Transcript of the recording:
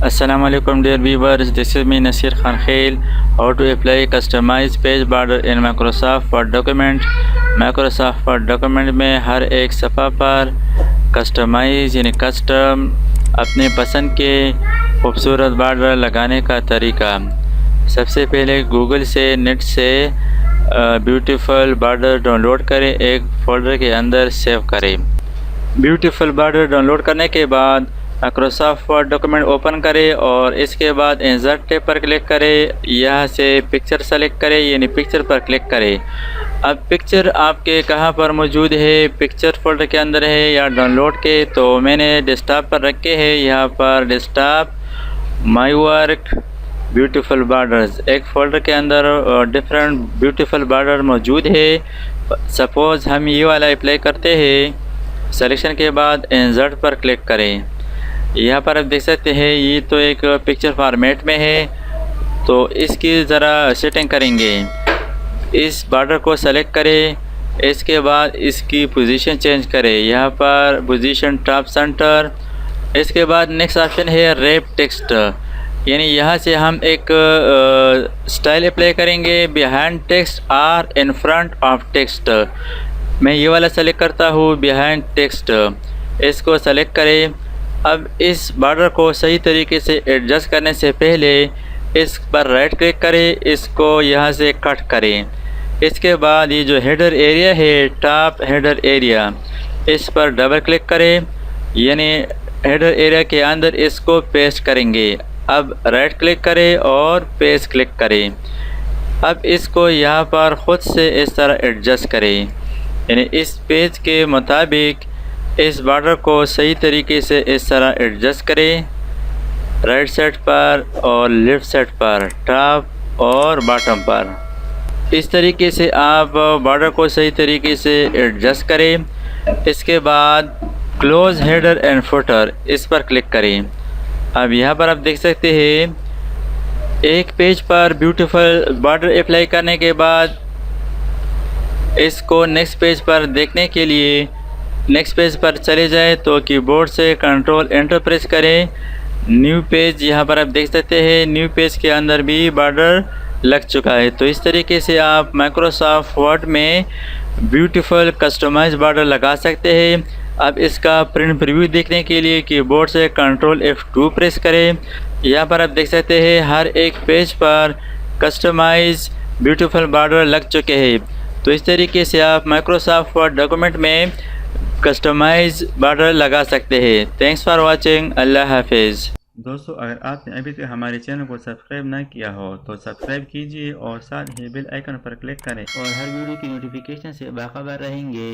Assalamualaikum dear viewers, this is me Nasir Khan Khail. How to apply customized page border in Microsoft Word document. Microsoft Word document में हर एक सफ़ा पर customise यानी custom अपने पसंद के खूबसूरत बॉर्डर लगाने का तरीका। सबसे पहले गूगल से नेट से ब्यूटीफुल बॉर्डर डाउनलोड करें, एक फ़ोल्डर के अंदर सेव करें। ब्यूटीफुल बॉर्डर डाउनलोड करने के बाद माइक्रोसॉफ्ट वर्ड डॉक्यूमेंट ओपन करें और इसके बाद इंसर्ट टैब पर क्लिक करें। यहाँ से पिक्चर सेलेक्ट करें यानी पिक्चर पर क्लिक करें। अब पिक्चर आपके कहाँ पर मौजूद है, पिक्चर फोल्डर के अंदर है या डाउनलोड के, तो मैंने डेस्कटॉप पर रखे हैं। यहाँ पर desktop, my work, beautiful borders, एक फ़ोल्डर के अंदर डिफरेंट ब्यूटीफुल बॉर्डर मौजूद है। सपोज़ हम ये वाला अप्लाई करते हैं। सिलेक्शन के बाद इंसर्ट पर क्लिक करें। यहाँ पर आप देख सकते हैं ये तो एक पिक्चर फॉर्मेट में है, तो इसकी ज़रा सेटिंग करेंगे। इस बॉर्डर को सेलेक्ट करें, इसके बाद इसकी पोजीशन चेंज करें। यहाँ पर पोजीशन टॉप सेंटर। इसके बाद नेक्स्ट ऑप्शन है रैप टेक्स्ट, यानी यहाँ से हम एक स्टाइल अप्लाई करेंगे, बिहाइंड टेक्स्ट और इन फ्रंट ऑफ टेक्स्ट। मैं ये वाला सेलेक्ट करता हूँ, बिहाइंड टेक्स्ट। इसको सेलेक्ट करें। अब इस बॉर्डर को सही तरीके से एडजस्ट करने से पहले इस पर राइट क्लिक करें, इसको यहाँ से कट करें। इसके बाद ये जो हेडर एरिया है, टॉप हेडर एरिया, इस पर डबल क्लिक करें, यानी हेडर एरिया के अंदर इसको पेस्ट करेंगे। अब राइट क्लिक करें और पेस्ट क्लिक करें। अब इसको यहाँ पर ख़ुद से इस तरह एडजस्ट करें, यानी इस पेज के मुताबिक इस बॉर्डर को सही तरीके से इस तरह एडजस्ट करें, राइट साइड पर और लेफ़्ट साइड पर, टॉप और बॉटम पर। इस तरीके से आप बॉर्डर को सही तरीके से एडजस्ट करें। इसके बाद क्लोज हेडर एंड फुटर, इस पर क्लिक करें। अब यहाँ पर आप देख सकते हैं एक पेज पर ब्यूटीफुल बॉर्डर अप्लाई करने के बाद इसको नेक्स्ट पेज पर देखने के लिए नेक्स्ट पेज पर चले जाए तो कीबोर्ड से कंट्रोल एंटर प्रेस करें। न्यू पेज, यहाँ पर आप देख सकते हैं न्यू पेज के अंदर भी बॉर्डर लग चुका है। तो इस तरीके से आप माइक्रोसॉफ्ट वर्ड में ब्यूटीफुल कस्टमाइज बॉर्डर लगा सकते हैं। अब इसका प्रिंट प्रीव्यू देखने के लिए कीबोर्ड से कंट्रोल F2 प्रेस करें। यहाँ पर आप देख सकते हैं हर एक पेज पर कस्टमाइज ब्यूटीफुल बॉर्डर लग चुके हैं। तो इस तरीके से आप माइक्रोसॉफ्ट वर्ड डॉक्यूमेंट में कस्टमाइज बॉर्डर लगा सकते हैं। Thanks for watching. अल्लाह हाफिज़। दोस्तों, अगर आपने अभी तक हमारे चैनल को सब्सक्राइब ना किया हो तो सब्सक्राइब कीजिए और साथ ही बेल आइकन पर क्लिक करें और हर वीडियो की नोटिफिकेशन से बाखबर रहेंगे।